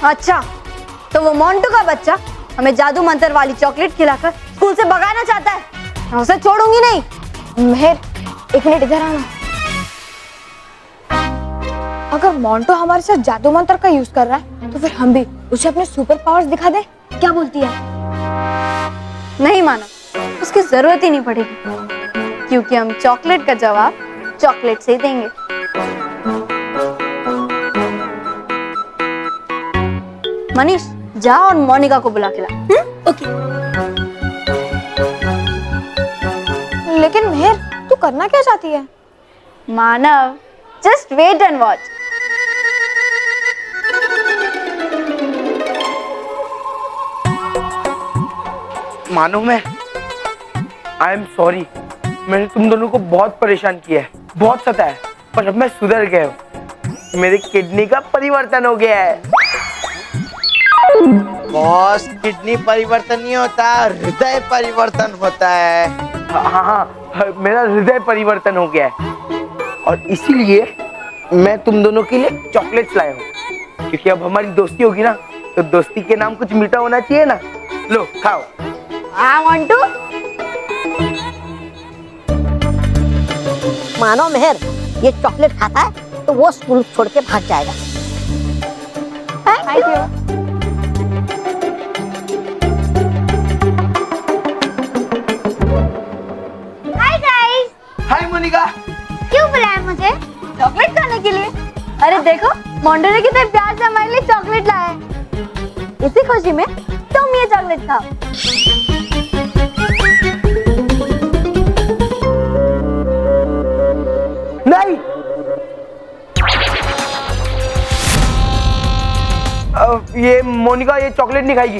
अच्छा, तो वो मोंटू का बच्चा हमें जादू मंत्र वाली चॉकलेट खिलाकर स्कूल से भगाना चाहता है। मैं उसे छोड़ूंगी नहीं। मेहर, एक मिनट इधर आना। अगर मोंटो हमारे साथ जादू मंत्र का यूज कर रहा है तो फिर हम भी उसे अपने सुपर पावर्स दिखा दे। क्या बोलती है? नहीं मानो, उसकी जरूरत ही नहीं पड़ेगी, क्योंकि हम चॉकलेट का जवाब चॉकलेट से ही देंगे। मनीष, जा और मोनिका को बुला के ला। ओके। लेकिन मेहर, तू करना क्या चाहती है? मानव, जस्ट वेट एंड वॉच। मानो मैं आई एम सॉरी, मैंने तुम दोनों को बहुत परेशान किया है, बहुत सताया है, पर अब मैं सुधर गया हूँ। मेरी किडनी का परिवर्तन हो गया है। बॉस, किडनी परिवर्तन नहीं होता, हृदय परिवर्तन होता है। हाँ, मेरा हृदय परिवर्तन हो गया है और इसीलिए मैं तुम दोनों के लिए चॉकलेट्स लाया हूँ, क्योंकि अब हमारी दोस्ती होगी ना, तो दोस्ती के नाम कुछ मीठा होना चाहिए ना। लो खाओ। हाँ मोंटू। मानो मेहर, ये चॉकलेट खाता है तो वो स्कूल छोड़ के भाग जाएगा। Thank you. हाय गाइस, हाय मोनिका। क्यों बुलाया मुझे? चॉकलेट खाने के लिए। अरे देखो, मोंटू ने कितने प्यार से हमारे लिए चॉकलेट लाया है। इसी खुशी में तुम ये चॉकलेट खाओ। नहीं, ये मोनिका ये चॉकलेट नहीं खाएगी।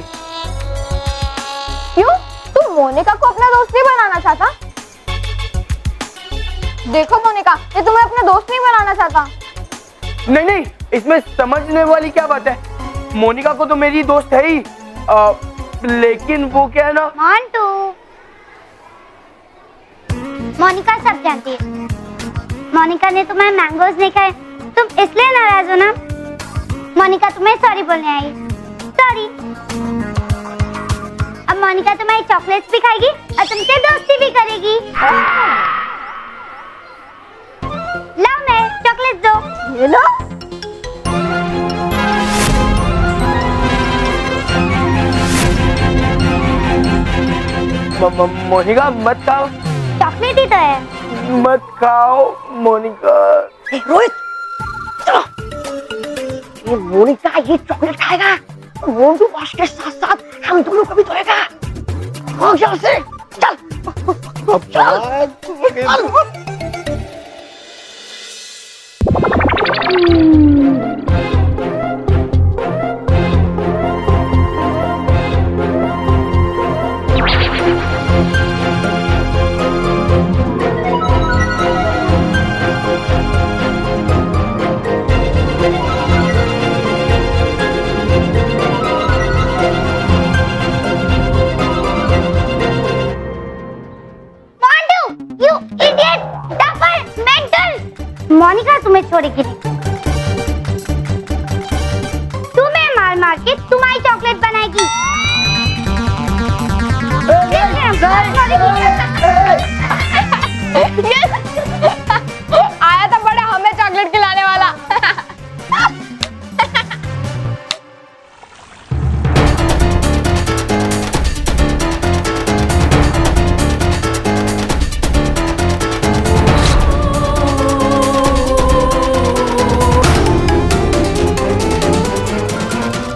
क्यों? तू मोनिका को अपना दोस्त नहीं बनाना चाहता? देखो मोनिका, ये तुम्हें अपना दोस्त नहीं बनाना चाहता। नहीं नहीं, इसमें समझने वाली क्या बात है। मोनिका को तो मेरी दोस्त है ही, लेकिन वो क्या है ना। मोंटू, मोनिका सब जानती है। मोनिका ने तुम्हें मैंगोज नहीं खाए, तुम इसलिए नाराज हो ना। मोनिका तुम्हें सॉरी बोलने आई। सॉरी। अब मोनिका तुम्हारी चॉकलेट्स भी खाएगी और तुमसे दोस्ती भी करेगी। लाओ, मैं चॉकलेट दो। ये लो। मोनिका मत खाओ। चॉकलेट ही तो है। मत खाओ मोनिका। रोहित, चलो। ये मोनिका ये चॉकलेट खाएगा तो मोंटू बॉस के साथ साथ हम दोनों को भी धोएगा। भाग यहाँ से, चल। You idiot! Duffer! Mental! Monika तुम्हें छोड़ेगी नहीं। तुम्हें मार मार के तुम्हारी चॉकलेट बनाएगी। आया था बड़ा हमें चॉकलेट खिलाने वाला।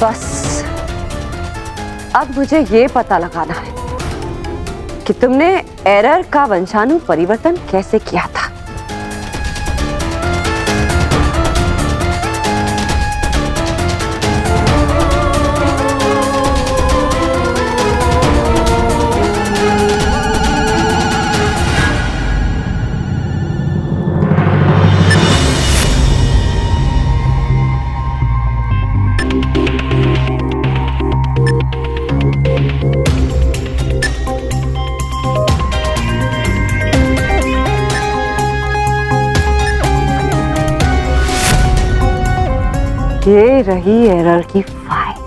बस अब मुझे ये पता लगाना है कि तुमने एरर का वंशाणु परिवर्तन कैसे किया था। ये रही एरर की फाइल।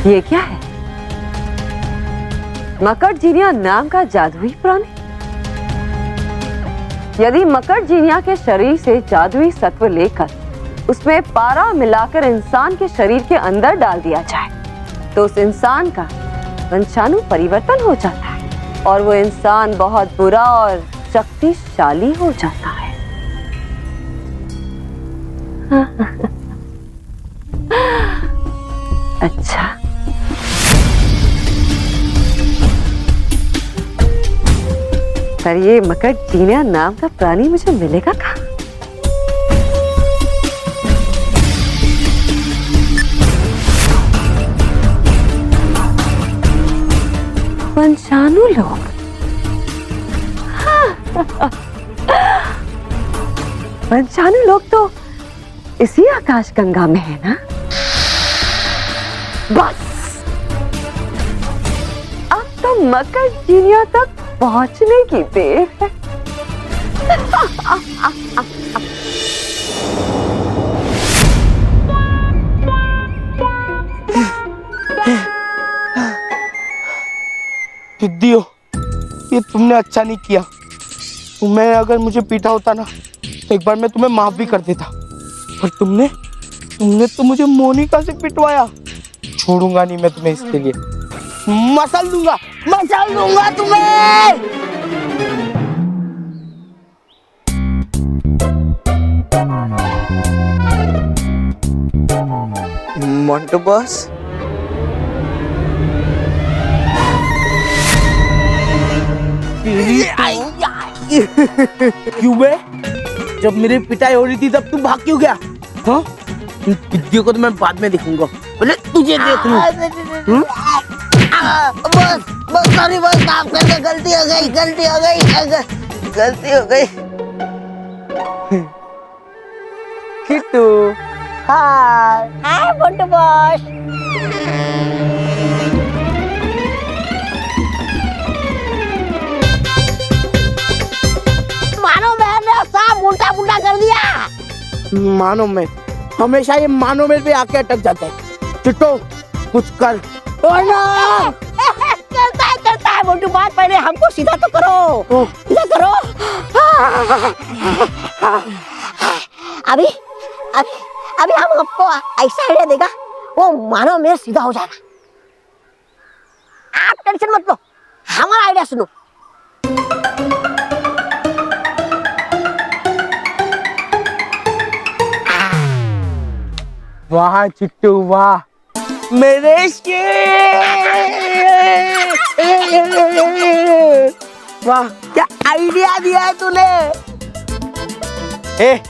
ये क्या है? मकड़जीनिया नाम का जादुई प्राणी। यदि मकड़जीनिया के शरीर से जादुई सत्व लेकर उसमें पारा मिलाकर इंसान के शरीर के अंदर डाल दिया जाए तो उस इंसान का वंशाणु परिवर्तन हो जाता है और वो इंसान बहुत बुरा और शक्तिशाली हो जाता है। अच्छा, पर ये मकड़जीनिया नाम का प्राणी मुझे मिलेगा कहाँ? वंशाणु लोग। वंशाणु लोग तो इसी आकाश गंगा में है ना? बस अब तो मकड़जीनिया तक पहुंचने की देर है। दीदियो, ये तुमने अच्छा नहीं किया। मैं अगर मुझे पीटा होता ना तो एक बार मैं तुम्हें माफ भी कर देता, पर तुमने तो मुझे मोनिका से पिटवाया। छोड़ूंगा नहीं मैं तुम्हें, इसके लिए मसल दूंगा तुम्हें। मोंटू बॉस, क्यों बे? जब मेरी पिटाई हो रही थी तब तू भाग क्यों गया? हाँ? वीडियो को तो मैं बाद में दिखूंगा, पहले तुझे देख लूं। बस सॉरी बस, माफ कर दे, गलती हो गई। किट्टू, हाय मोंटू बॉस। मानो मैंने सब उल्टा पुल्टा कर दिया। मानो में हमेशा ये मानो में पे आके अटक जाता है। चिट्टू कुछ कर। करता है मोंटू बॉस, पहले हमको सीधा तो करो, सीधा करो। अभी हम आपको ऐसा आइडिया देगा, वो मानो में सीधा हो जाएगा। आप टेंशन मत लो, हमारा आइडिया सुनो। वाह चिट्टू वाह, मेरे शेर, वाह क्या आइडिया दिया है तूने। ए,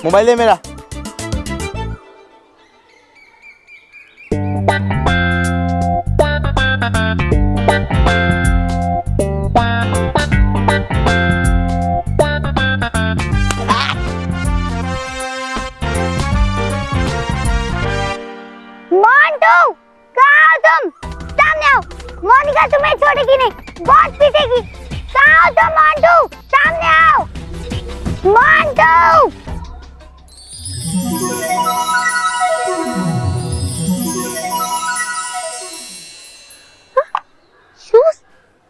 मोबाइल है मेरा। मोंटू, कहाँ हो तुम? सामने आओ, मोनिका तुम्हें छोड़ेगी नहीं, बहुत पीटेगी। कहाँ हो तुम मोंटू? सामने आओ, मोंटू। शूज?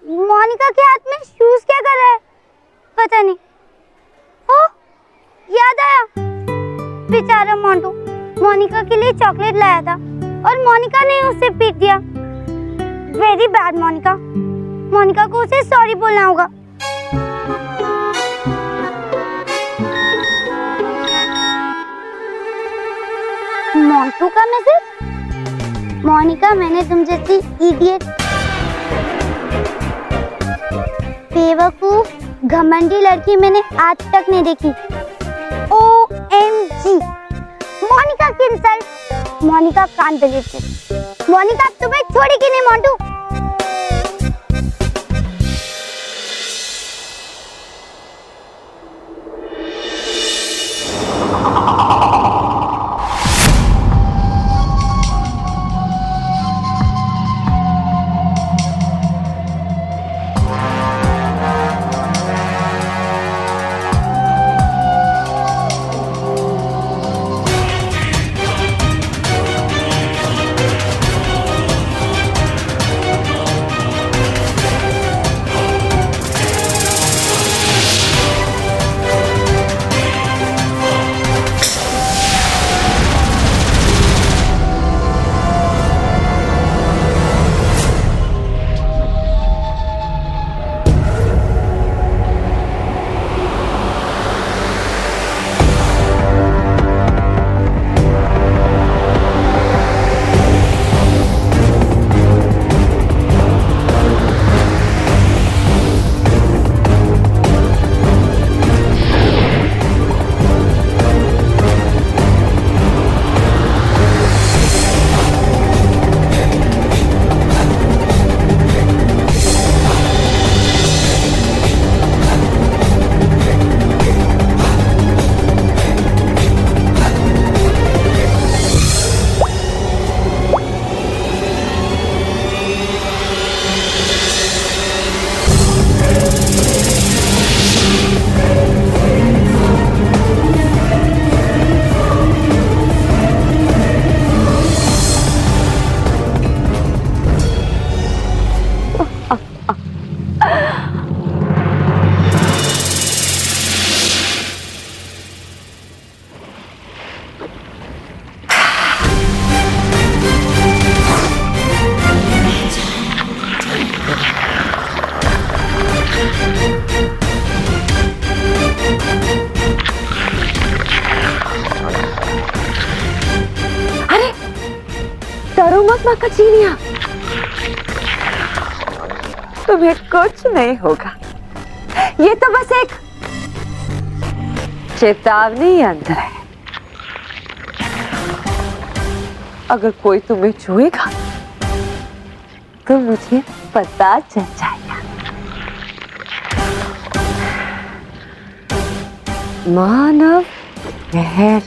मोनिका के हाथ में शूज क्या कर रहा है? पता नहीं। ओ, याद आया, बेचारा मोंटू मोनिका के लिए चॉकलेट लाया था और मोनिका ने उसे पीट दिया। Very bad Monika. मोनिका को उसे सॉरी बोलना होगा। मोंटू का मैसेज? मोनिका, मैंने तुम जैसी इडियट, बेवकूफ, घमंडी लड़की मैंने आज तक नहीं देखी। OMG, मोनिका की insult. Monica can't believe this. Monica तुम्हें छोड़ेगी नहीं मोंटू। डरो मत मक्खरचीनिया, तुम्हें कुछ नहीं होगा। ये तो बस एक चेतावनी यंत्र है। अगर कोई तुम्हें छुएगा तो मुझे पता चल जाएगा। मानव महर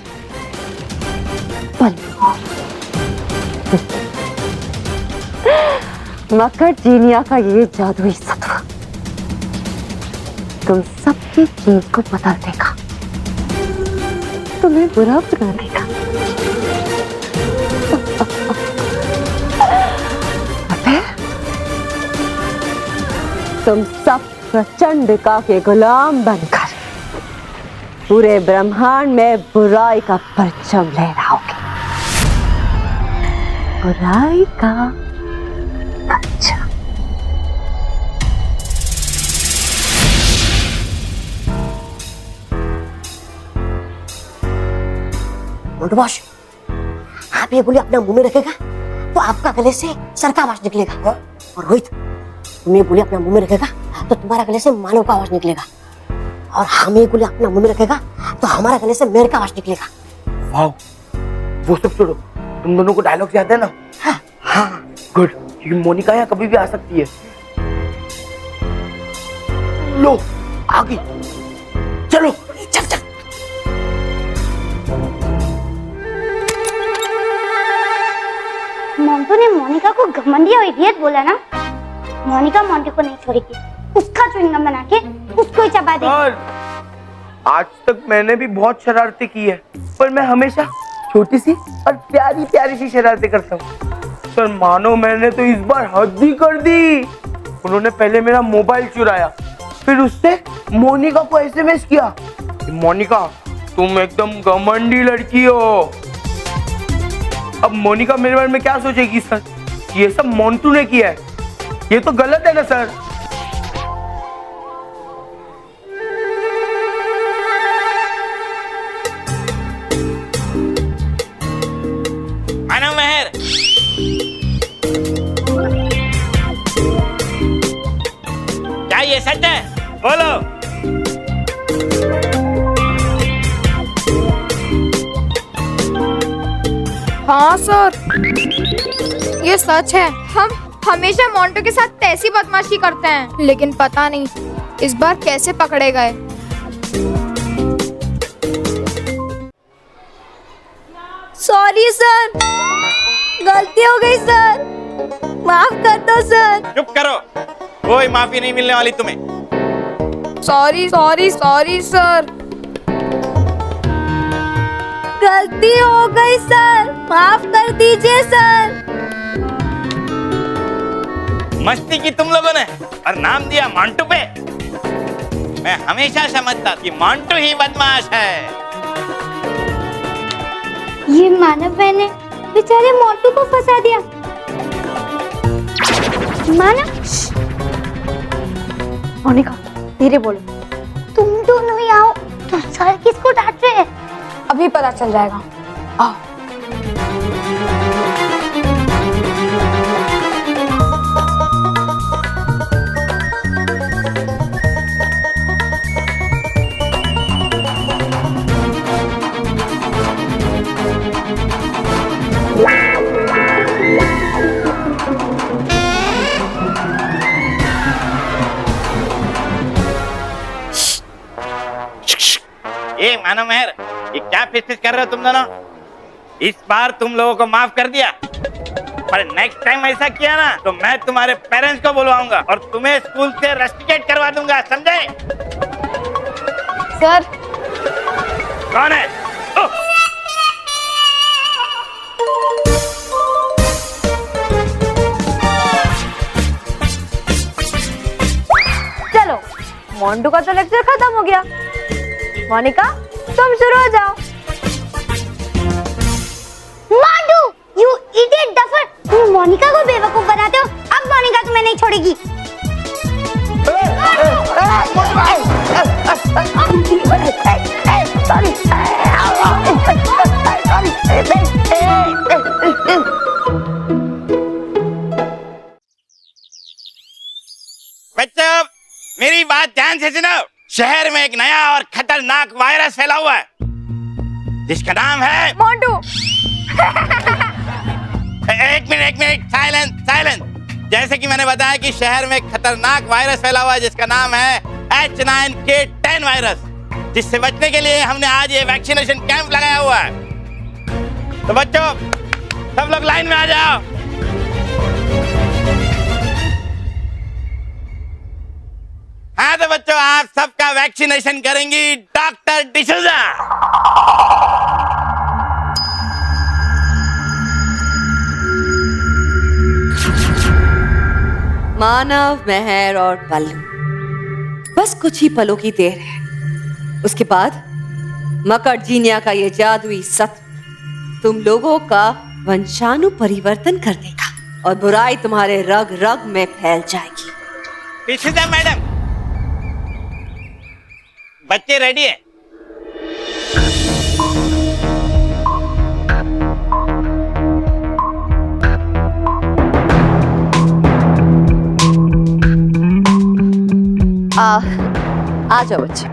मक्खरचीनिया का ये जादुई सत्व तुम सबकी चीज को बदल देगा, तुम्हें बुरा बना देगा। फिर तुम सब प्रचंडिका के गुलाम बनकर पूरे ब्रह्मांड में बुराई का परचम लहराओगे। बुराई का परचम। मोंटू बॉस, आप ये गोली अपना मुंह में रखेगा तो आपका गले से सर का आवाज निकलेगा। और रोहित, तुम ये गोली अपना मुंह में रखेगा तो तुम्हारा गले से मानव का आवाज निकलेगा। और हम ये गोली अपना मुंह में रखेगा तो हमारा गले से मेरे का आवाज निकलेगा। वाह, वो सब छोड़ो, तुम दोनों को डायलॉग याद है ना? हाँ, गुड, क्योंकि मोनिका यहाँ कभी भी आ सकती है। लो, आगे चलो, चल चल। मोंटू ने मोनिका को घमंडी और इडियट बोला ना, मोनिका मोंटू को नहीं छोड़ेगी, उसका च्युइंगम बना के उसको ही चबा देगी। और आज तक मैंने भी बहुत शरारतें की है, पर मैं हमेशा छोटी सी और प्यारी प्यारी सी शरारतें करता हूँ। सर मानो मैंने तो इस बार हद ही कर दी। उन्होंने पहले मेरा मोबाइल चुराया, फिर उससे मोनिका को एसएमएस किया, मोनिका तुम एकदम घमंडी लड़की हो। अब मोनिका मेरे बारे में क्या सोचेगी सर? ये सब मोंटू ने किया है, ये तो गलत है ना सर? मानव महर, क्या ये सच है? बोलो। हाँ सर, ये सच है। हम हमेशा मोंटू के साथ ऐसी बदमाशी करते हैं, लेकिन पता नहीं इस बार कैसे पकड़े गए। सॉरी सर, गलती हो गई सर, माफ कर दो सर। चुप करो, कोई माफी नहीं मिलने वाली तुम्हें। Sorry sorry sorry sir. गलती हो गई सर, माफ कर दीजिए सर। मस्ती की तुम लोगों ने और नाम दिया मोंटू पे। मैं हमेशा समझता कि मोंटू ही बदमाश है। ये मानव मैंने बेचारे मोंटू को फंसा दिया। मानव, मोनिका धीरे बोलो। तुम दोनों ही आओ, तो सर किसको डांट रहे हैं? अभी पता चल जाएगा, आओ। ये मानव मेहर, ये क्या फिर कर रहे हो तुम दोनों? इस बार तुम लोगों को माफ कर दिया, पर नेक्स्ट टाइम ऐसा किया ना तो मैं तुम्हारे पेरेंट्स को बुलवाऊंगा और तुम्हें स्कूल से रस्टिकेट करवा दूंगा, समझे? सर, कौन है? चलो, मोंटू का तो लेक्चर खत्म हो गया। मोनिका तुम शुरू हो जाओ। मोंटू, यू इडियट डफर, तुम मोनिका को बेवकूफ बनाते हो। अब मोनिका तुम्हें नहीं छोड़ेगी। शहर में एक नया और खतरनाक वायरस फैला हुआ है जिसका नाम है मोंटू। एक मिनट, साइलेंस साइलेंस। जैसे कि मैंने बताया कि शहर में एक खतरनाक वायरस फैला हुआ है जिसका नाम है H9K10 वायरस, जिससे बचने के लिए हमने आज ये वैक्सीनेशन कैंप लगाया हुआ है। तो बच्चों, सब लोग लाइन में आ जाओ। हाँ तो बच्चों, आप सबका वैक्सीनेशन करेंगी डॉक्टर डिसूजा। मानव, मेहर और पल्लू, बस कुछ ही पलों की देर है। उसके बाद मकरजीनिया का ये जादुई सत्व तुम लोगों का वंशाणु परिवर्तन कर देगा और बुराई तुम्हारे रग रग में फैल जाएगी। डिसूजा मैडम, बच्चे रेडी है? आ जाओ बच्चे।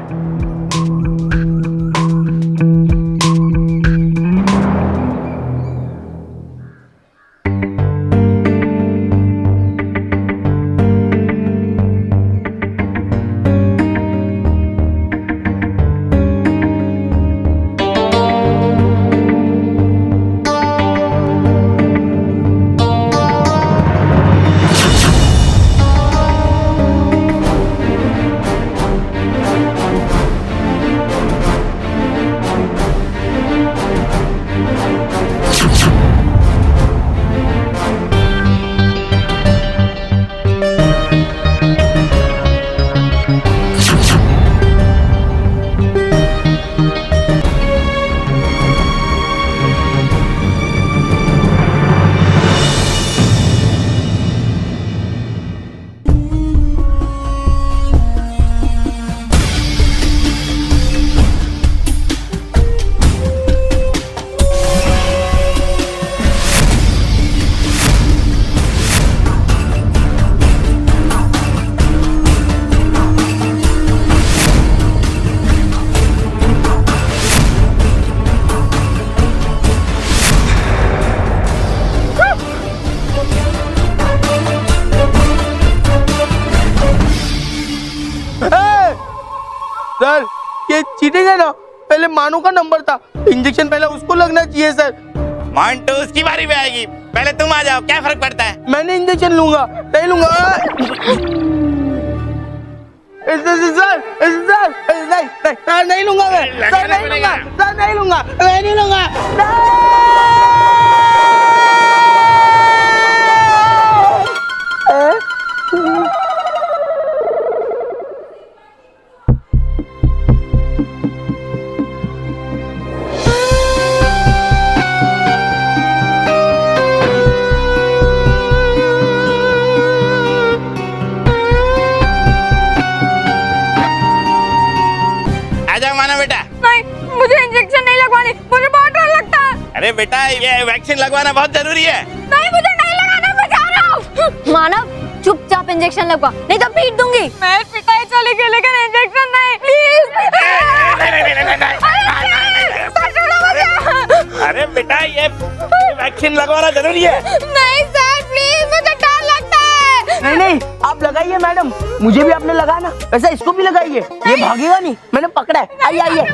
सर, ये चीटिंग है ना। पहले मानू का नंबर था, इंजेक्शन पहले उसको लगना चाहिए सर। मोंटू, उसकी बारी पे आएगी, पहले तुम आ जाओ, क्या फर्क पड़ता है? मैंने इंजेक्शन लूंगा, नहीं लूंगा सर, नहीं लूंगा मैं, सर नहीं लूंगा, सर नहीं लूंगा, मैं नहीं लूंगा। बेटा, नहीं, मुझे इंजेक्शन नहीं लगवानी, मुझे बहुत डर लगता है। अरे बेटा, ये वैक्सीन लगवाना बहुत जरूरी है। नहीं, मुझे नहीं लगाना, मैं जा रहा हूँ। मानव, चुपचाप इंजेक्शन लगवा, नहीं तो पीट दूंगी। मैं पिटाई चली गई, लेकिन इंजेक्शन नहीं, प्लीज। अरे बेटा, ये वैक्सीन लगवाना जरूरी है। नहीं सर, प्लीज, मुझे डर लगता है। नहीं नहीं, आप लगाइए मैडम, मुझे भी आपने लगाना, वैसे इसको भी लगाइए, ये भागेगा नहीं, मैंने पकड़ा है। आइए आइए।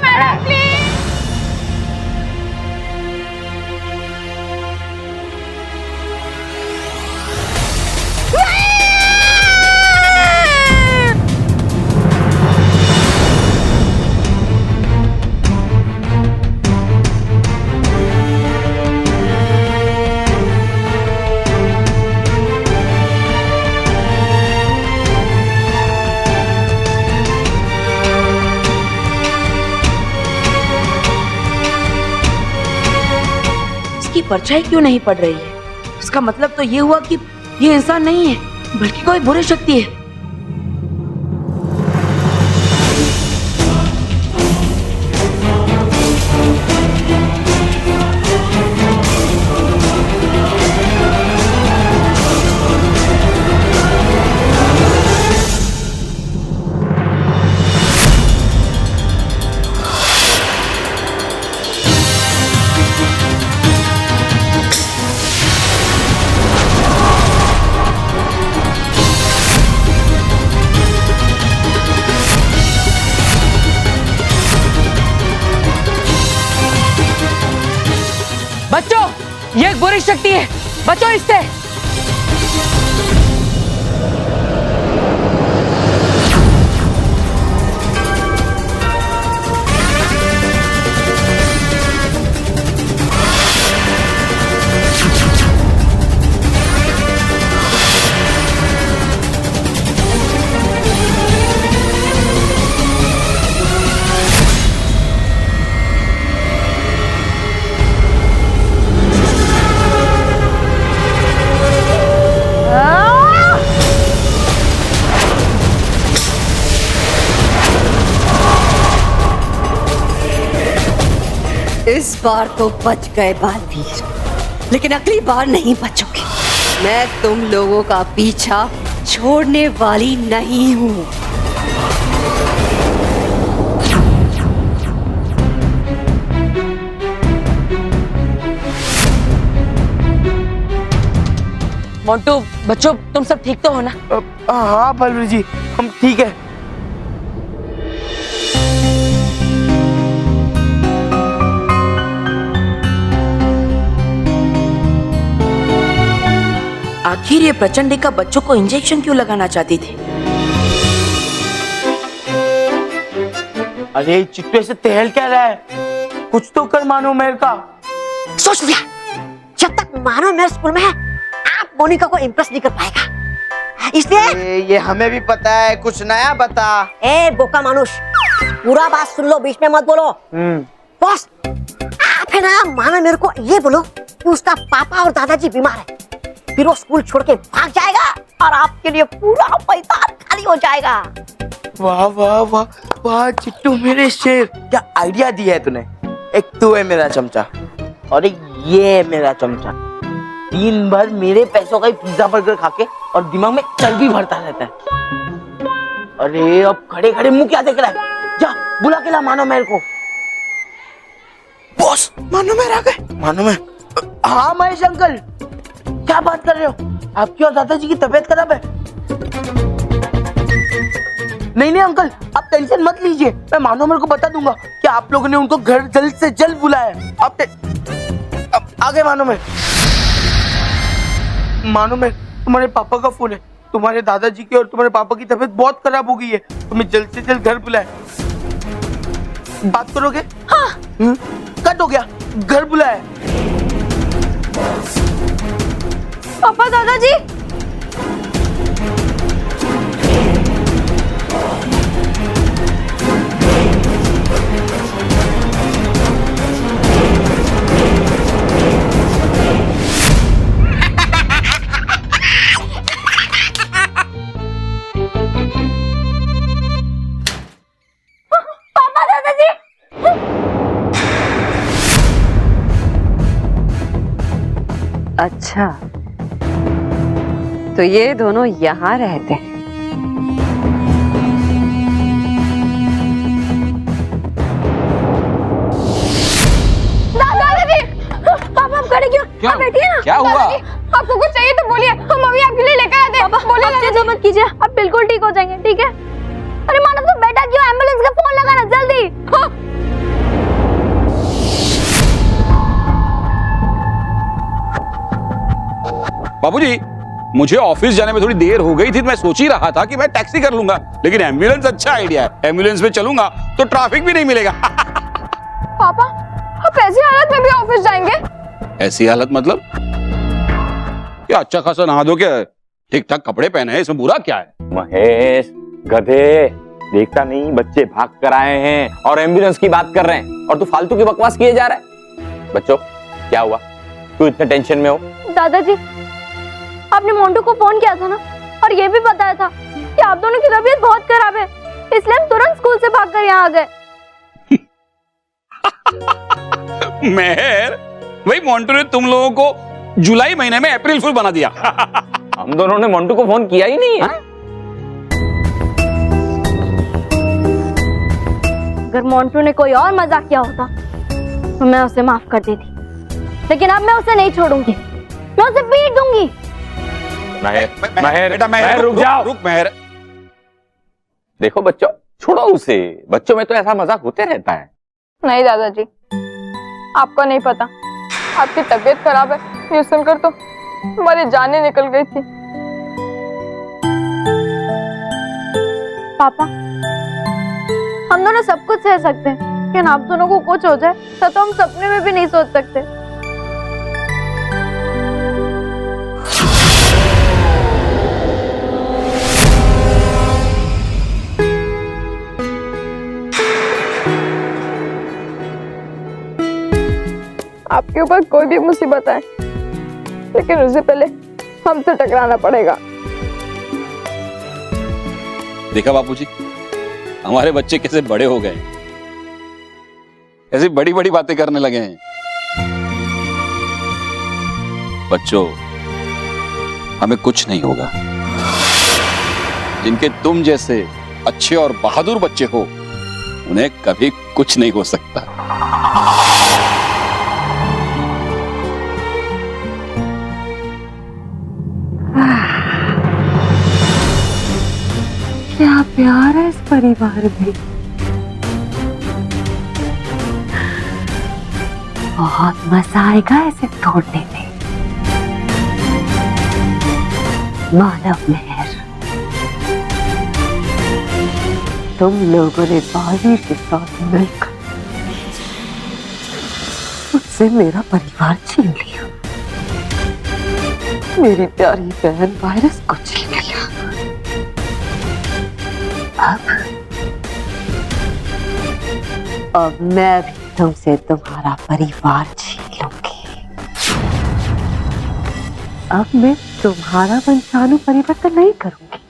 की परछाई क्यों नहीं पड़ रही है? इसका मतलब तो ये हुआ कि ये इंसान नहीं है, बल्कि कोई बुरी शक्ति है। बच्चों, ये एक बुरी शक्ति है, बचो इससे। इस बार तो बच गए बालवीर, लेकिन अगली बार नहीं बचोगे। मैं तुम लोगों का पीछा छोड़ने वाली नहीं हूँ। मोंटू, बच्चों, तुम सब ठीक तो हो ना? हाँ बलवीर जी, हम ठीक है। आखिर ये प्रचंडिका बच्चों को इंजेक्शन क्यों लगाना चाहती थी? अरे चिट्टू ऐसे टहल क्या रहा है? कुछ तो कर मानो मेरे का। सोच लिया, जब तक मानो मेरे स्कूल में है, आप मोनिका को इम्प्रेस नहीं कर पाएगा, इसलिए ये हमें भी पता है, कुछ नया बता। ए बोका मानुष, पूरा बात सुन लो, बीच में मत बोलो। बॉस, आप है ना, मानो मेरे को ये बोलो कि उसका पापा और दादाजी बीमार है, फिर वो स्कूल छोड़ के भाग जाएगा और आपके लिए पूरा मैदान खाली हो जाएगा। वाह वाह वाह वाह चिट्टू मेरे शेर, क्या आइडिया दिया है तूने। एक तू है मेरा चमचा और एक ये है मेरा चमचा। दिन भर मेरे पैसों का ही पिज्जा बर्गर खा के और दिमाग में चर्बी भरता रहता है। अरे अब खड़े खड़े मुंह क्या देख रहा है? जा बुला के ला मानो मेरे को। बॉस, मानो मेरे आ गए। मानो मैं? हाँ महेश अंकल, क्या बात कर रहे हो? आपकी और दादाजी की तबीयत खराब है? नहीं अंकल, आप टेंशन मत लीजिए, मैं मानो मेरे को बता दूंगा कि आप लोगों ने उनको घर जल्द से जल्द बुलाया है। आप आगे मानो में तुम्हारे पापा का फोन है। तुम्हारे दादाजी की और तुम्हारे पापा की तबीयत बहुत खराब हो गई है, तुम्हें जल्द से जल्द घर बुलाया। बात करोगे? हाँ। कट हो गया, घर बुलाया। पापा, दादाजी। अच्छा, तो ये दोनों यहाँ रहते हैं। दादाजी, पापा आप खड़े क्यों? आप बैठिए ना। क्या हुआ? आपको कुछ चाहिए तो बोलिए, हम अभी आपके लिए लेकर आते हैं। बोलिए, आप चिंता मत कीजिए, आप बिल्कुल ठीक हो जाएंगे, ठीक है? अरे मानो तो बेटा क्यों, एम्बुलेंस का फोन लगाना जल्दी। हाँ। बाबूजी, मुझे ऑफिस जाने में थोड़ी देर हो गई थी, तो मैं सोच ही रहा था कि मैं टैक्सी कर लूंगा, लेकिन एम्बुलेंस अच्छा आइडिया है। एम्बुलेंस में चलूंगा तो ट्रैफिक भी नहीं मिलेगा। पापा, आप ऐसी हालत में भी ऑफिस जाएंगे? ऐसी हालत मतलब? क्या अच्छा खासा नहा दो, क्या ठीक ठाक कपड़े पहने हैं, इसमें बुरा क्या है? महेश गधे, देखता नहीं बच्चे भाग कर आए हैं और एम्बुलेंस की बात कर रहे हैं और तू फालतू की बकवास किए जा रहा है। बच्चों, क्या हुआ? तू इतने टेंशन में हो? दादाजी, आपने मोंटू को फोन किया था ना, और ये भी बताया था कि आप दोनों की तबीयत बहुत खराब है, इसलिए हम तुरंत स्कूल से भागकर यहाँ आ गए। मेहर, भाई मोंटू ने तुम लोगों को जुलाई महीने में अप्रैल फुल बना दिया। हम दोनों ने मोंटू को फोन किया ही नहीं है। अगर मोंटू ने कोई और मजाक किया होता तो मैं उसे माफ कर देती, लेकिन अब मैं उसे नहीं छोड़ूंगी, मैं उसे पीट दूंगी। महर रुक जाओ। रुक महर। देखो बच्चों, छोड़ो उसे, बच्चों में तो ऐसा मजाक होते रहता है। नहीं दादाजी, आपको नहीं पता, आपकी तबीयत खराब है, ये सुनकर तो हमारी जानें निकल गई थी। पापा, हम दोनों सब कुछ सह सकते हैं, लेकिन आप दोनों को कुछ हो जाए तो हम सपने में भी नहीं सोच सकते। आपके ऊपर कोई भी मुसीबत है, लेकिन उससे पहले हमसे टकराना पड़ेगा। देखा बापूजी, हमारे बच्चे कैसे बड़े हो गए, कैसे बड़ी बड़ी बातें करने लगे हैं। बच्चों, हमें कुछ नहीं होगा। जिनके तुम जैसे अच्छे और बहादुर बच्चे हो, उन्हें कभी कुछ नहीं हो सकता। क्या प्यार है इस परिवार में। बहुत मजा आएगा इसे तोड़ने में। मानव मेहर, तुम लोगों ने बालवीर के साथ मिलकर मुझसे मेरा परिवार छीन लिया, मेरी प्यारी बहन वायरस को छीन लिया। अब मैं भी तुमसे तुम्हारा परिवार छीन लूंगी। अब मैं तुम्हारा वंशाणु परिवर्तन नहीं करूंगी,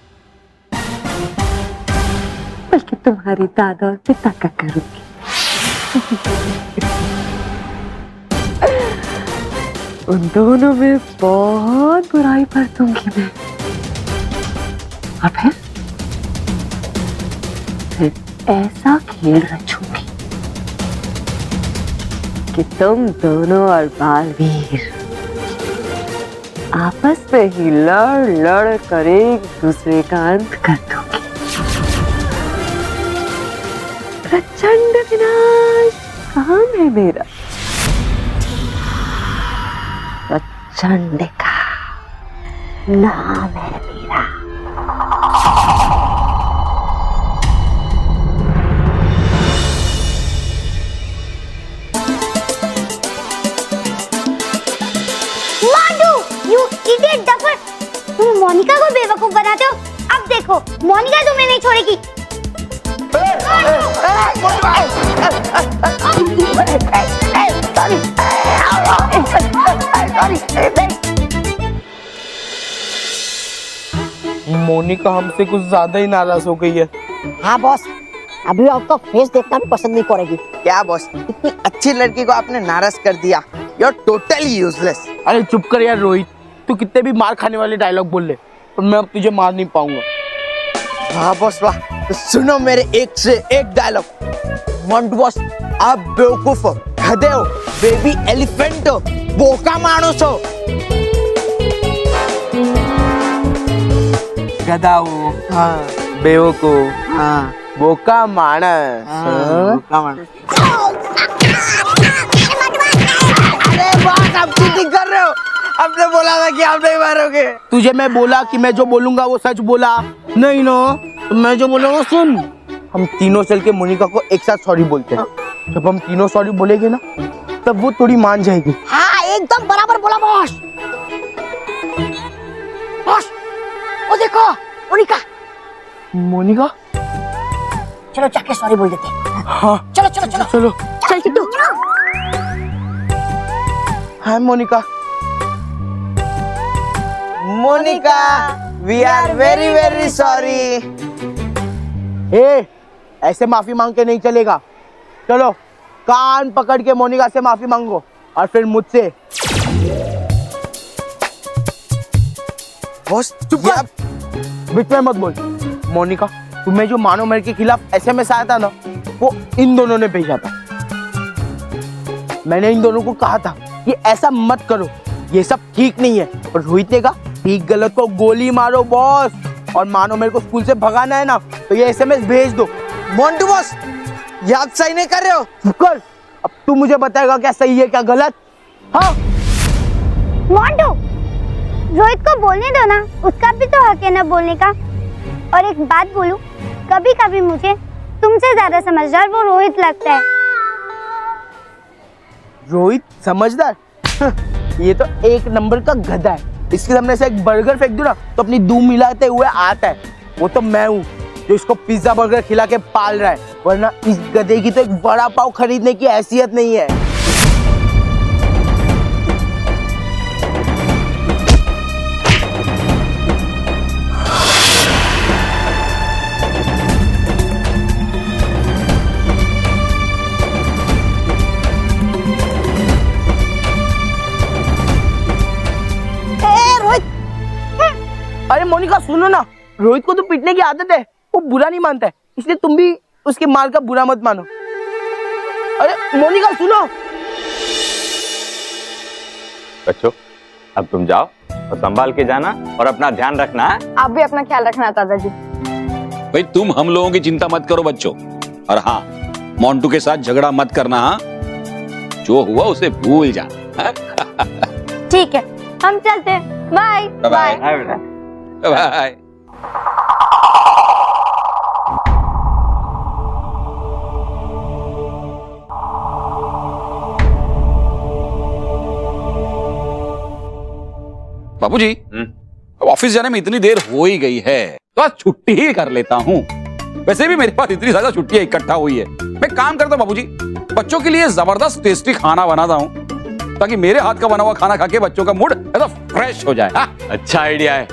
बल्कि तुम्हारी दादा और पिता का करूंगी। उन दोनों में बहुत बुराई बरतूंगी मैं। और फिर ऐसा खेल रचूंगी कि तुम दोनों और बालवीर आपस में ही लड़ लड़ कर एक दूसरे का अंत कर दोगे। प्रचंड विनाश काम है मेरा, प्रचंड का नाम है मेरा। तुम मोनिका को बेवकूफ बनाते हो। अब देखो, मोनिका तुम्हें नहीं छोड़ेगी। मोनिका हमसे कुछ ज्यादा ही नाराज हो गई है। हाँ बॉस, अभी आपका फेस देखना भी पसंद नहीं करेगी। क्या बॉस, इतनी अच्छी लड़की को आपने नाराज कर दिया। You are totally useless. अरे चुप कर यार रोहित, तू कितने भी मार खाने वाले डायलॉग बोल ले, पर मैं अब तुझे मार नहीं पाऊंगा। हाँ बॉस वाह, तो सुनो मेरे एक से एक डायलॉग। मोंटू बॉस, आप बेवकूफ हो, गधे हो, बेबी एलिफेंट हो, बोका मानुस हो। गधा हो, हाँ, बेवकूफ, हाँ, बोका मानस, बोका मानस। अरे बॉस, आप चीटिंग कर रहे हो। आपने बोला था कि आप नहीं मारोगे। तुझे मैं बोला कि मैं जो बोलूंगा वो सच बोला नहीं नो, तो मैं जो बोलूंगा सुन। हम तीनों चल के मोनिका को एक साथ सॉरी बोलते हैं। जब हम तीनों सॉरी बोलेंगे ना, तब वो थोड़ी मान जाएगी। हाँ एकदम बराबर बोला बॉस। बॉस, वो देखो मोनिका। मोनिका, चलो जाके सॉरी बोल देते हैं। हाँ चलो चलो चलो चलो। चल किट्टू। हाँ Monika. Monika, we are very very sorry. ए, ऐसे माफी मांग के नहीं चलेगा। चलो कान पकड़ के मोनिका से माफी मांगो और फिर मुझसे। बॉस चुप कर, बीच में मत बोल। मोनिका, तुम्हें जो मानो मेरे के खिलाफ एसएमएस आया था ना, वो इन दोनों ने भेजा था। मैंने इन दोनों को कहा था कि ऐसा मत करो, ये सब ठीक नहीं है। और रोहित ने कहा ठीक गलत को गोली मारो बॉस, और मानो मेरे को स्कूल से भगाना है ना, तो ये एसएमएस भेज दो। मोंटू बॉस, ये आप सही नहीं कर रहे हो। कर, अब तू मुझे बताएगा क्या सही है क्या गलत। हाँ मोंटू, रोहित को बोलने दो ना, उसका भी तो हक है ना बोलने का। और एक बात बोलूं, कभी कभी मुझे तुमसे ज्यादा समझदार वो रोहित लगता है। रोहित समझदार? ये तो एक नंबर का गधा है। इसके सामने से एक बर्गर फेंक दूं ना तो अपनी दूम मिलाते हुए आता है। वो तो मैं हूँ जो इसको पिज्जा बर्गर खिला के पाल रहा है, वरना इस गधे की तो एक बड़ा पाव खरीदने की हैसियत नहीं है। अरे मोनिका सुनो ना, रोहित को तो पीटने की आदत है, वो बुरा नहीं मानता है, इसलिए तुम भी उसके मार का बुरा मत मानो। अरे मोनिका सुनो। बच्चों अब तुम जाओ और संभाल के जाना और अपना ध्यान रखना है। आप भी अपना ख्याल रखना दादाजी। भाई तुम हम लोगों की चिंता मत करो बच्चों, और हाँ मोंटू के साथ झगड़ा मत करना। हाँ जो हुआ उसे भूल जा। ठीक है, हम चलते हैं। Bye bye bye. बाबूजी ऑफिस जाने में इतनी देर हो ही गई है तो आज छुट्टी ही कर लेता हूँ। वैसे भी मेरे पास इतनी ज्यादा छुट्टियां इकट्ठा हुई है, मैं काम करता हूँ बाबूजी, बच्चों के लिए जबरदस्त टेस्टी खाना बनाता हूँ ताकि मेरे हाथ का बना हुआ खाना खा के बच्चों का मूड एकदम फ्रेश हो जाए। हाँ? अच्छा आइडिया है,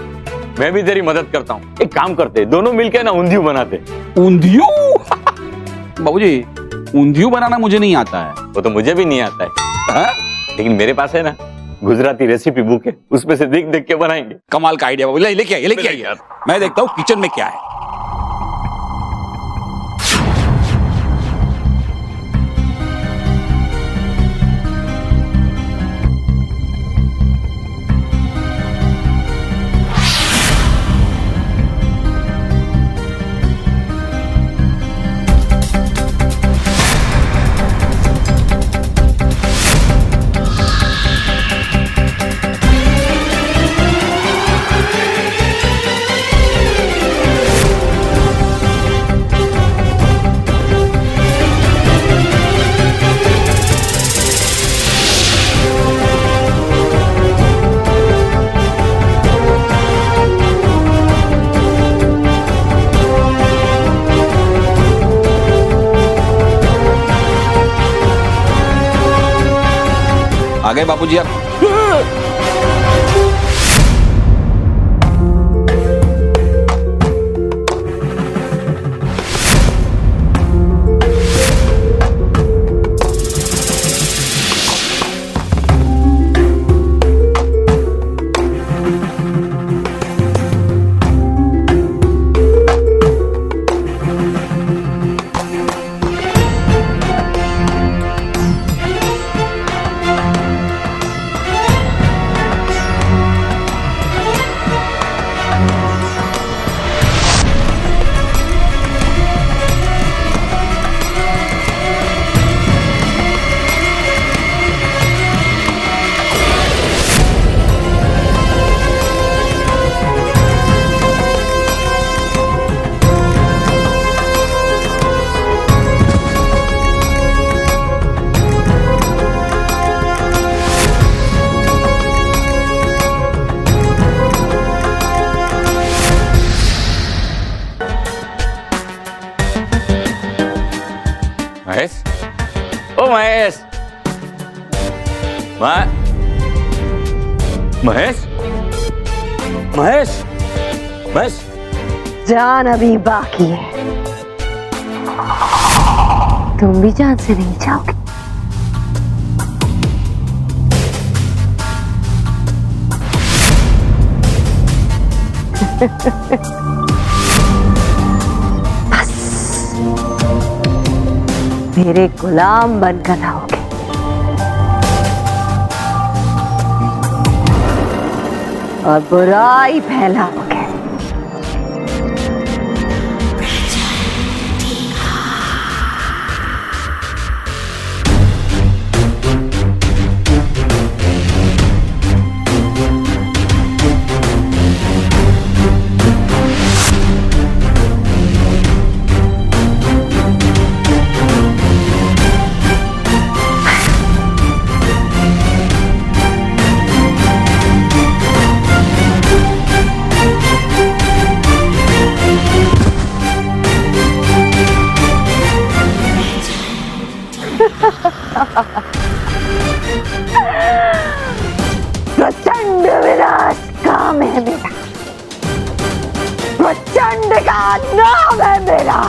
मैं भी तेरी मदद करता हूँ। एक काम करते, दोनों मिलकर ना ऊंधियू बनाते। ऊंधियू? बाबूजी ऊंधियू बनाना मुझे नहीं आता है। वो तो मुझे भी नहीं आता है। हाँ? लेकिन मेरे पास है ना गुजराती रेसिपी बुक है, उसमें से देख देख के बनाएंगे। कमाल का आइडिया बाबू, लेके आइए। मैं देखता हूँ किचन में क्या है। आ गए बाबूजी आप। महेश, ओ महेश, महेश, महेश, महेश, जान अभी बाकी है, तुम भी जान से नहीं जाओगे। मेरे गुलाम बनकर रहोगे। और बुराई फैलाओगे। प्रचंड विनाश काम है मेरा, प्रचंड का नाम है मेरा।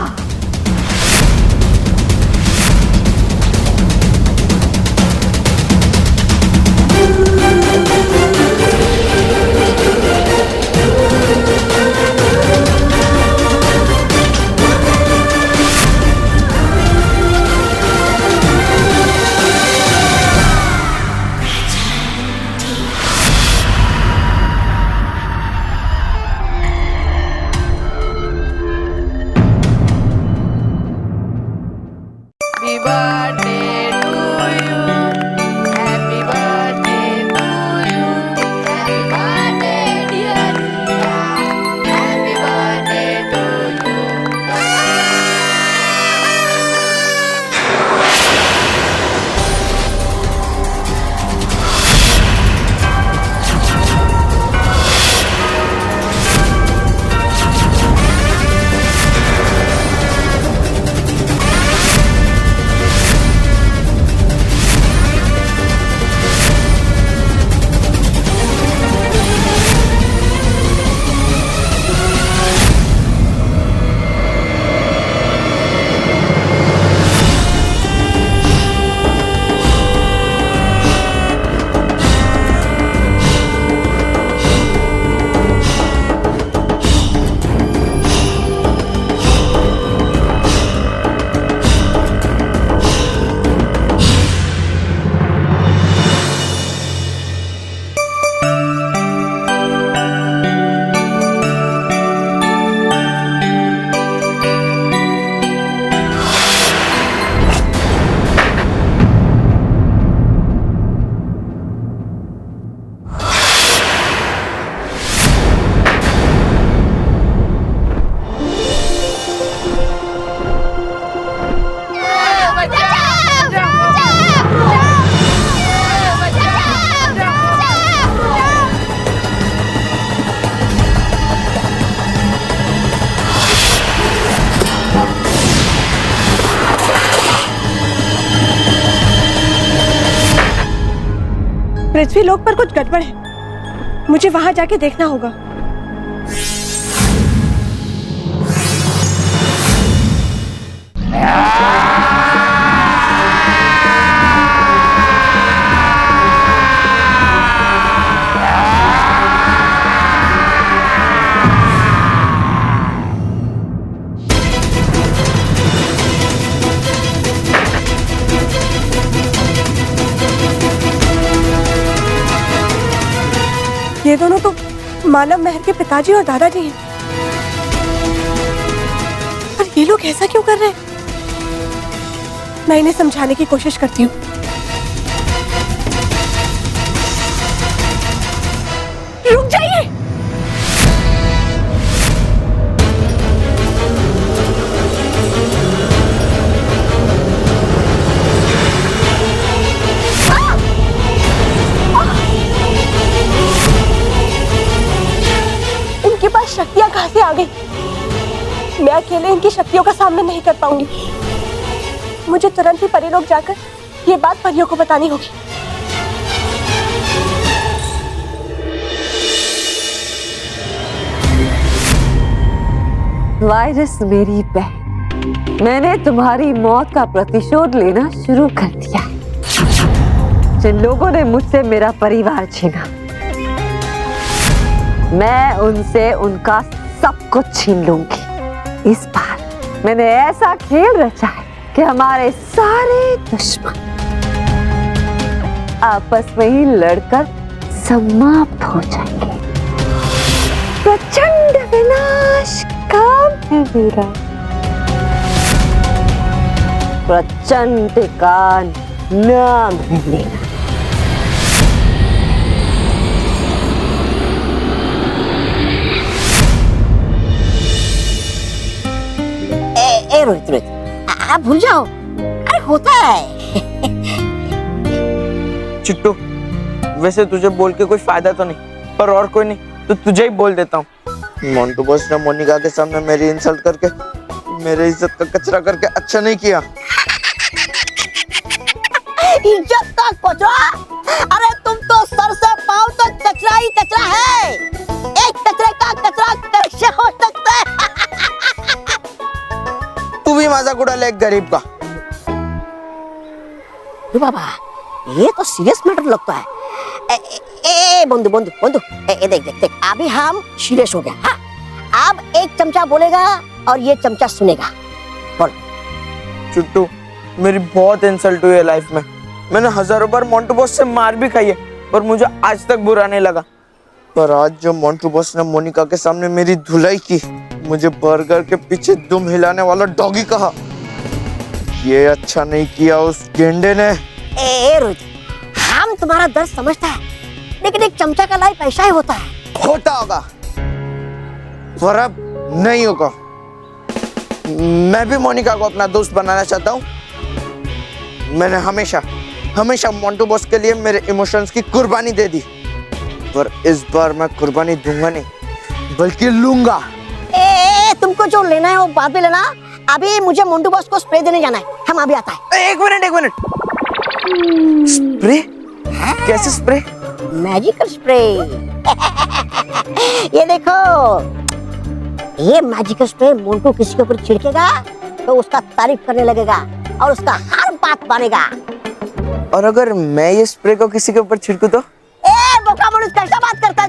पृथ्वी लोक पर कुछ गड़बड़ है, मुझे वहां जाके देखना होगा। ये दोनों तो मानव महर के पिताजी और दादाजी हैं। पर ये लोग ऐसा क्यों कर रहे हैं? मैं इन्हें समझाने की कोशिश करती हूँ। रुक जाइए। इनके पास शक्तियां कहां से आ गई? मैं अकेले इनकी शक्तियों का सामना नहीं कर पाऊंगी। मुझे तुरंत ही परिलोक जाकर ये बात परियों को बतानी होगी। वायरस मेरी बहन, मैंने तुम्हारी मौत का प्रतिशोध लेना शुरू कर दिया। जिन लोगों ने मुझसे मेरा परिवार छीना, मैं उनसे उनका सब कुछ छीन लूंगी। इस बार मैंने ऐसा खेल रचा है कि हमारे सारे दुश्मन आपस में ही लड़कर समाप्त हो जाएंगे। प्रचंड विनाश काम है मेरा, प्रचंड का नाम है मेरा। रोहित रोहित, आप भूल जाओ, अरे होता है। चिट्टू, वैसे तुझे बोल के कोई फायदा तो नहीं, पर और कोई नहीं तो तुझे ही बोल देता हूँ। मोंटू बॉस ने मोनिका के सामने मेरी इंसल्ट करके, मेरे इज्जत का कचरा करके अच्छा नहीं किया। इज्जत तक पहुंचो? अरे तुम तो सर से पांव तक केवल एक गरीब का। बाबा ये तो सीरियस मैटर लगता है। ए बंधु बंधु बंधु, देख देख देख, अभी हम सीरियस हो गए। हाँ अब एक चमचा बोलेगा और ये चमचा सुनेगा। बोल। चुट्टू मेरी बहुत इंसल्ट हुई है लाइफ में। मैंने हजारों बार मोंटू बॉस से मार भी खाई है पर मुझे आज तक बुरा नहीं लगा। पर आज जो मोंटू बॉस ने मोनिका के सामने मेरी धुलाई की, मुझे बर्गर के पीछे दुम हिलाने वाला डॉगी कहा, ये अच्छा नहीं किया उस गेंडे ने। ए रोहित, हम तुम्हारा दर्द समझता है लेकिन एक चमचा का लाइफ ऐसा ही होता है। होता होगा पर अब नहीं होगा। मैं भी मोनिका को अपना दोस्त बनाना चाहता हूँ। मैंने हमेशा हमेशा मोंटू बॉस के लिए मेरे इमोशंस की कुर्बानी दे दी, पर इस बार मैं कुर्बानी दूंगा नहीं बल्कि लूंगा। तुमको जो लेना है वो बाद में लेना, अभी मुझे मोंटू बॉस को स्प्रे देने जाना है। हम अभी आता है। एक मिनट। स्प्रे? कैसे स्प्रे? Magical spray. ये देखो, ये मैजिकल स्प्रे मोंटू किसी के ऊपर छिड़केगा तो उसका तारीफ करने लगेगा और उसका हर बात मानेगा। और अगर मैं ये स्प्रे को किसी के ऊपर छिड़कूं तो? बोका मनुष्य, कैसा बात करता है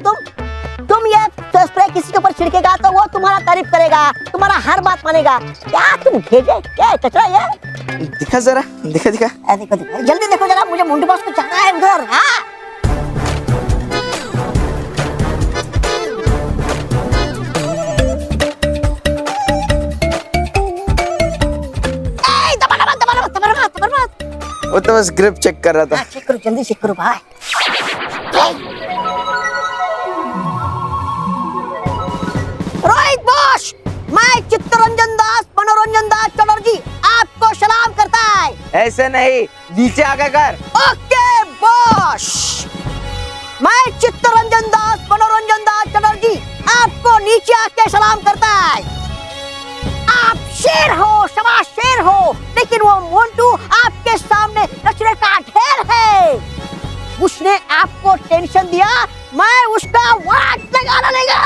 तुम ये तो स्प्रे किसी के ऊपर छिड़केगा तो वो तुम्हारा तारीफ करेगा, तुम्हारा हर बात मानेगा। क्या तुम भेजे क्या कचरा ये? दिखा जरा, दिखा। देखो जल्दी देखो जरा, मुझे मोंटू बॉस को जाना है उधर। हाँ वो तो बस ग्रिप चेक कर रहा था। चेक करो, जल्दी चेक करो भाई। रोहित बॉस, मैं चित्तरंजन दास मनोरंजन दास चटर्जी आपको सलाम करता है। ऐसे नहीं, नीचे आके कर। ओके बॉस, मैं चित्तरंजन दास मनोरंजन दास चटर्जी आपको नीचे आके सलाम करता है। आप शेर हो, शाबाश शेर हो, लेकिन वो मोंटू आपके सामने कचरे का ढेर है। उसने आपको टेंशन दिया, मैं उसका वाट लगाना लेगा।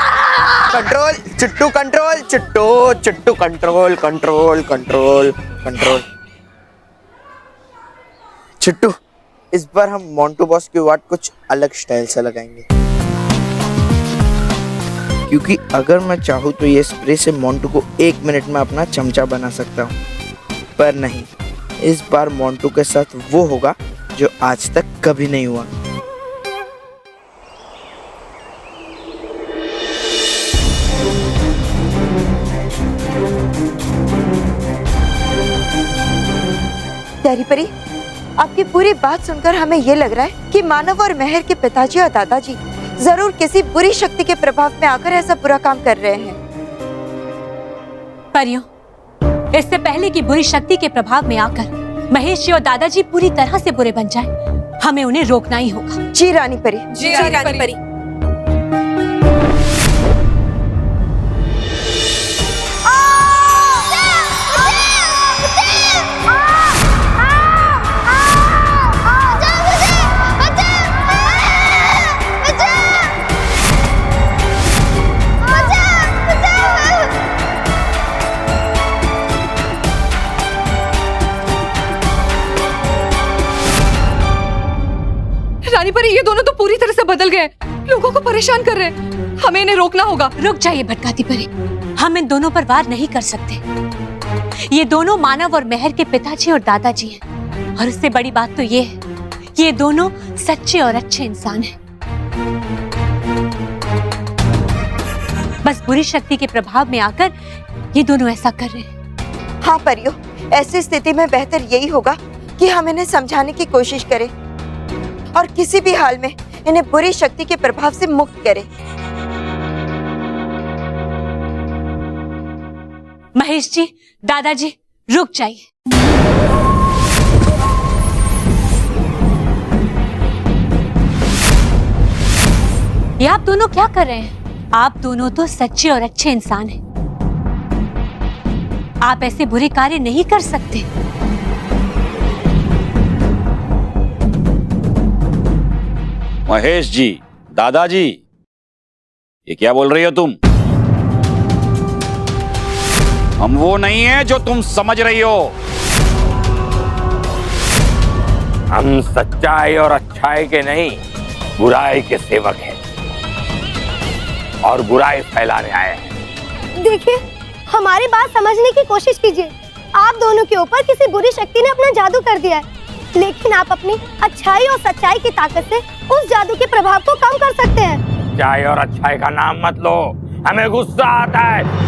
Control Chittu, control Chittu, control. Chittu, इस बार हम मोंटू बॉस की वाट कुछ अलग स्टाइल से लगाएंगे, क्योंकि अगर मैं चाहूँ तो ये स्प्रे से मोंटू को 1 मिनट में अपना चमचा बना सकता हूँ। पर नहीं, इस बार मोंटू के साथ वो होगा जो आज तक कभी नहीं हुआ। प्यारी परी, आपकी पूरी बात सुनकर हमें ये लग रहा है कि मानव और मेहर के पिताजी और दादाजी जरूर किसी बुरी शक्ति के प्रभाव में आकर ऐसा बुरा काम कर रहे हैं। परियों, इससे पहले कि बुरी शक्ति के प्रभाव में आकर महेश जी और दादाजी पूरी तरह से बुरे बन जाएं, हमें उन्हें रोकना ही होगा। जी रानी परी, जी रानी परी। रानी परी, ये दोनों तो पूरी तरह से बदल गए, लोगों को परेशान कर रहे हैं। हमें इन्हें रोकना होगा। रुक जाइए भटकाती परी, हम इन दोनों पर वार नहीं कर सकते। ये दोनों मानव और मेहर के पिताजी और दादाजी हैं, और उससे बड़ी बात तो ये है, ये दोनों सच्चे और अच्छे इंसान हैं। बस बुरी शक्ति के प्रभाव में आकर ये दोनों ऐसा कर रहे हैं। हाँ परियो, ऐसी स्थिति में बेहतर यही होगा कि हम इन्हें समझाने की कोशिश करें और किसी भी हाल में इन्हें बुरी शक्ति के प्रभाव से मुक्त करें। महेश जी, दादाजी, रुक जाइए। ये आप दोनों क्या कर रहे हैं? आप दोनों तो सच्चे और अच्छे इंसान हैं। आप ऐसे बुरे कार्य नहीं कर सकते। महेश जी, दादाजी, ये क्या बोल रही हो तुम? हम वो नहीं है जो तुम समझ रही हो। हम सच्चाई और अच्छाई के नहीं, बुराई के सेवक हैं और बुराई फैलाने आए हैं। देखिए, हमारी बात समझने की कोशिश कीजिए। आप दोनों के ऊपर किसी बुरी शक्ति ने अपना जादू कर दिया है, लेकिन आप अपनी अच्छाई और सच्चाई की ताकत से उस जादू के प्रभाव को कम कर सकते हैं। सच्चाई और अच्छाई का नाम मत लो, हमें गुस्सा आता है।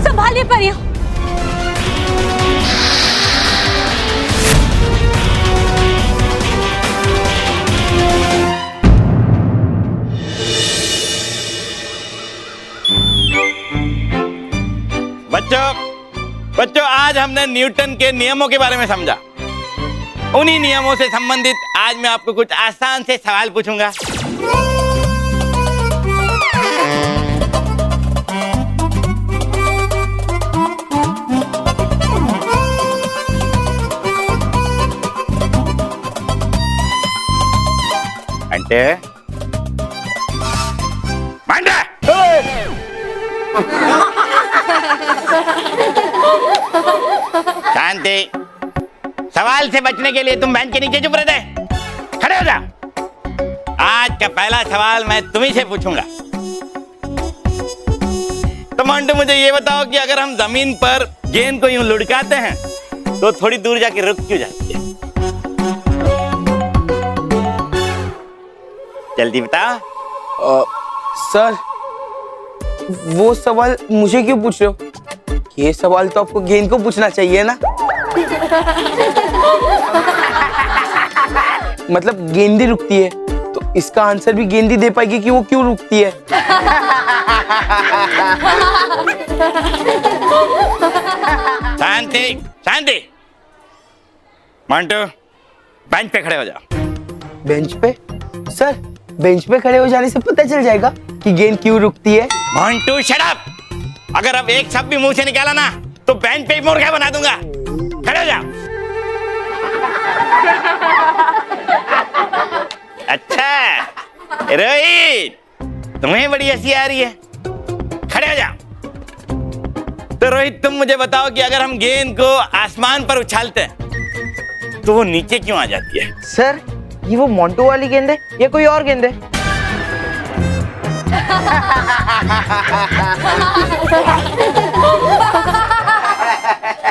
संभालिए परियों। बच्चों, आज हमने न्यूटन के नियमों के बारे में समझा। उन्हीं नियमों से संबंधित आज मैं आपको कुछ आसान से सवाल पूछूंगा। अंटे शांति। सवाल से बचने के लिए तुम बेंच के नीचे चुप रहते, खड़े हो जा। आज का पहला सवाल मैं तुम्ही से पूछूंगा। तो मंटू, मुझे ये बताओ कि अगर हम जमीन पर गेंद को यूं लुढ़काते हैं तो थोड़ी दूर जाके रुक क्यों जाती है? जल्दी बताओ। सर, वो सवाल मुझे क्यों पूछ रहे हो? ये सवाल तो आपको गेंद को पूछना चाहिए ना। मतलब गेंदी रुकती है तो इसका आंसर भी गेंदी दे पाएगी कि वो क्यों रुकती है। शांति शांति। मंटू, बेंच पे खड़े हो जाओ। बेंच पे? सर, बेंच पे खड़े हो जाने से पता चल जाएगा कि गेंद क्यों रुकती है। Mantu, shut up. अगर अब एक शब्द भी मुंह से निकाला ना तो बेंच पे ही मुर्गा बना दूंगा। खड़े हो जाओ। अच्छा रोहित, तुम्हें बड़ी हंसी आ रही है। खड़े हो जाओ। तो रोहित, तुम मुझे बताओ कि अगर हम गेंद को आसमान पर उछालते हैं तो वो नीचे क्यों आ जाती है? सर, ये वो मोंटू वाली गेंद है या कोई और गेंद है?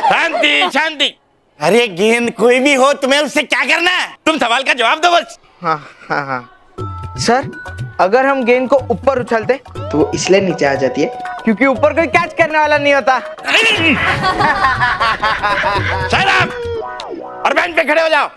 शांति शांति। अरे गेंद कोई भी हो, तुम्हें उससे क्या करना है? तुम सवाल का जवाब दो बस। हाँ हाँ हाँ। सर, अगर हम गेंद को ऊपर उछालते तो वो इसलिए नीचे आ जाती है क्योंकि ऊपर कोई कैच करने वाला नहीं होता। शट अप और बेंच पे खड़े हो जाओ।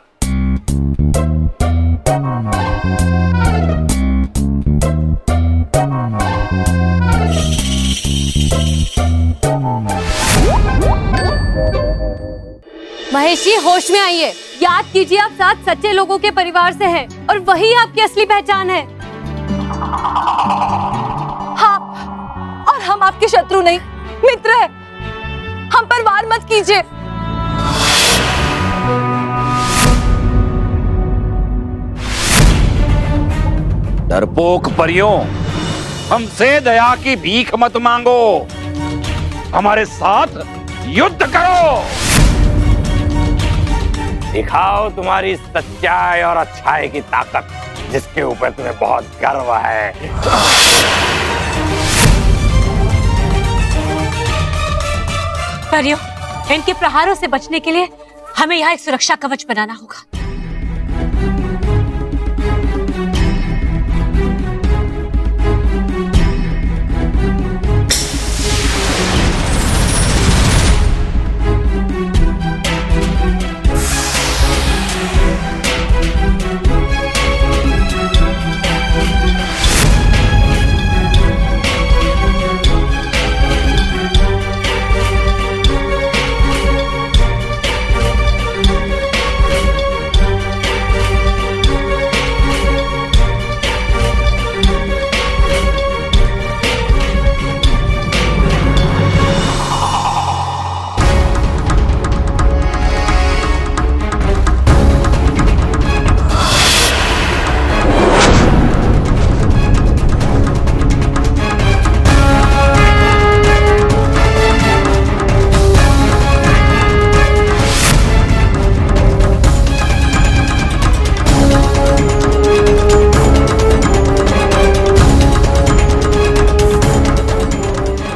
महेश जी, होश में आइए। याद कीजिए, आप 7 सच्चे लोगों के परिवार से हैं और वही आपकी असली पहचान है। हाँ, और हम आपके शत्रु नहीं, मित्र हैं। हम पर वार मत कीजिए। डरपोक परियों, हमसे दया की भीख मत मांगो, हमारे साथ युद्ध करो। दिखाओ तुम्हारी सच्चाई और अच्छाई की ताकत, जिसके ऊपर तुम्हें बहुत गर्व है। परियों, इनके प्रहारों से बचने के लिए हमें यहाँ एक सुरक्षा कवच बनाना होगा।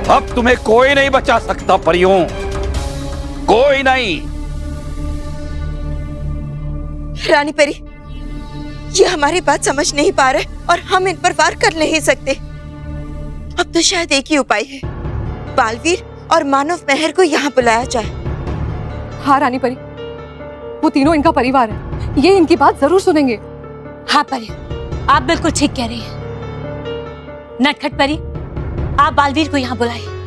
अब तुम्हें कोई नहीं बचा सकता परियों, कोई नहीं। रानी परी, ये हमारी बात समझ नहीं पा रहे और हम इन पर वार कर नहीं सकते। अब तो शायद एक ही उपाय है, बालवीर और मानव मेहर को यहाँ बुलाया जाए। हाँ रानी परी, वो तीनों इनका परिवार है, ये इनकी बात जरूर सुनेंगे। हाँ परी, आप बिल्कुल ठीक कह रही हैं। नटखट परी, आप बालवीर को यहाँ बुलाइए।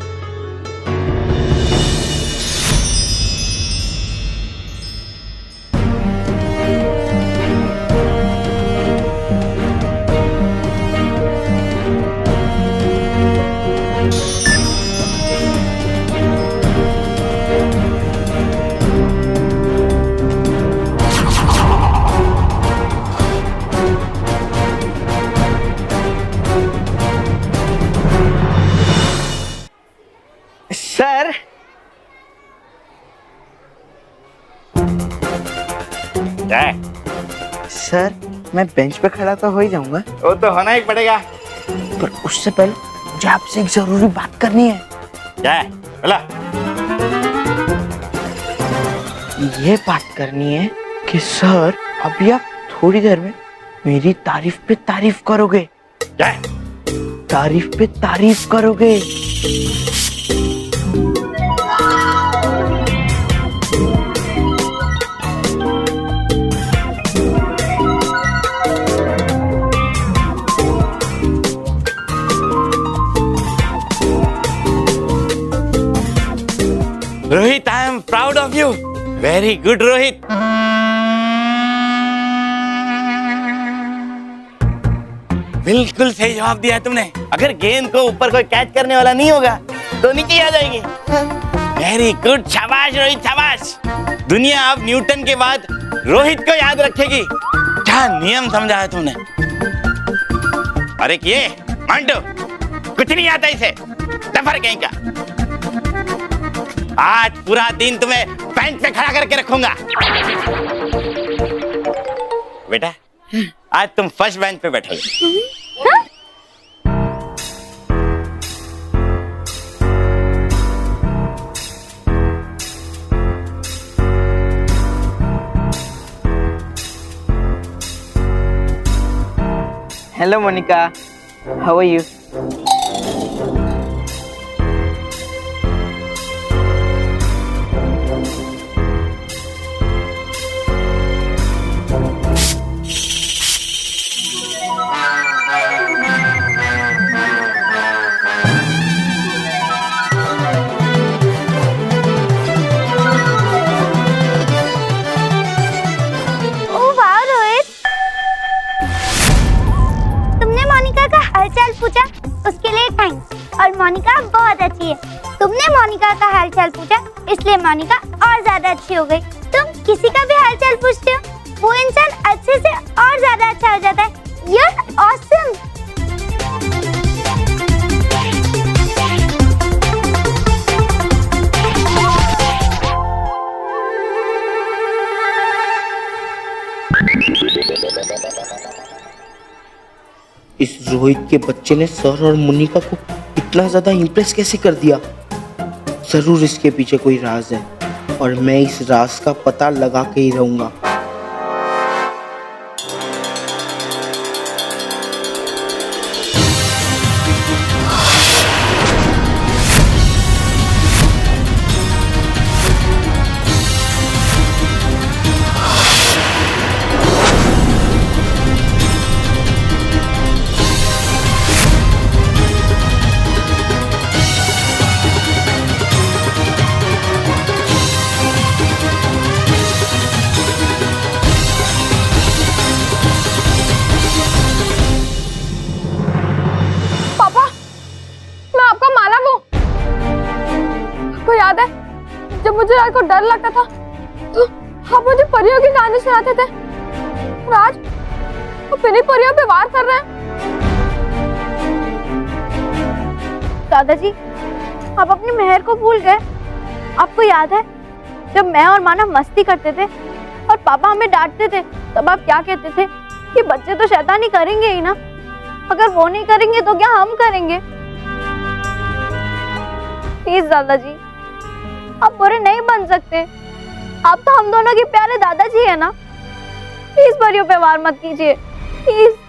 सर, क्या है? सर मैं बेंच पे खड़ा तो हो ही जाऊंगा, वो तो होना ही पड़ेगा। पर उससे पहले मुझे आपसे एक जरूरी बात करनी है। क्या है? बोला। ये बात करनी है कि सर अभी आप थोड़ी देर में मेरी तारीफ पे तारीफ करोगे। क्या है? तारीफ पे तारीफ करोगे। Rohit, I am proud of you. Very good Rohit. बिल्कुल सही जवाब दिया है तुमने। अगर गेंद को ऊपर कोई कैच करने वाला नहीं होगा तो नीचे आ जाएगी। वेरी गुड, शाबाश रोहित, शाबाश। दुनिया अब न्यूटन के बाद रोहित को याद रखेगी। क्या नियम समझा है तुमने। अरे ये मंटू, कुछ नहीं आता इसे, डफर कहीं का। आज पूरा दिन तुम्हें बेंच पे खड़ा करके रखूंगा। बेटा, आज तुम फर्स्ट बेंच पे बैठोगे। Hello Monica, how are you? पूछा उसके लिए थैंक्स। और मोनिका बहुत अच्छी है। तुमने मोनिका का हालचाल पूछा इसलिए मोनिका और ज्यादा अच्छी हो गई। तुम किसी का भी हालचाल पूछते हो, वो इंसान अच्छे से और ज्यादा अच्छा हो जाता है। You're awesome। इस रोहित के बच्चे ने सर और मोनिका को इतना ज्यादा इम्प्रेस कैसे कर दिया। जरूर इसके पीछे कोई राज है और मैं इस राज का पता लगा के ही रहूंगा। जब मुझे रात को डर लगता था तो आप मुझे परियों की कहानी सुनाते थे, और आज वो फिर परियों पे वार कर रहे हैं। दादाजी, आप अपनी मेहर को भूल गए। आपको याद है जब मैं और मानव मस्ती करते थे और पापा हमें डांटते थे, तब आप क्या कहते थे कि बच्चे तो शैतानी करेंगे ही ना, अगर वो नहीं करेंगे तो क्या हम करेंगे। प्लीज दादाजी, आप बुरे नहीं बन सकते। आप तो हम दोनों के प्यारे दादाजी है ना। प्लीज परियों पे वार मत कीजिए, प्लीज।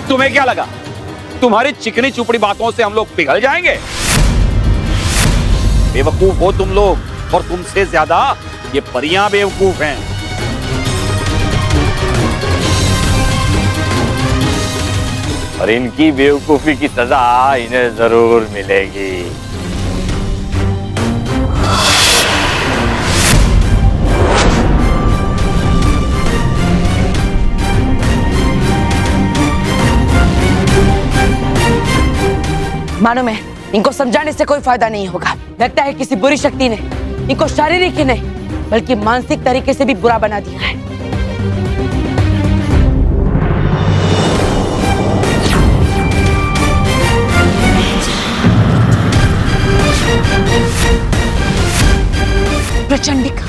तुम्हें क्या लगा तुम्हारी चिकनी चुपड़ी बातों से हम लोग पिघल जाएंगे? बेवकूफ हो तुम लोग, और तुमसे ज्यादा ये परियां बेवकूफ हैं। और इनकी बेवकूफी की सजा इन्हें जरूर मिलेगी। मानो मैं इनको समझाने से कोई फायदा नहीं होगा। लगता है किसी बुरी शक्ति ने इनको शारीरिक ही नहीं बल्कि मानसिक तरीके से भी बुरा बना दिया है। प्रचंडिका,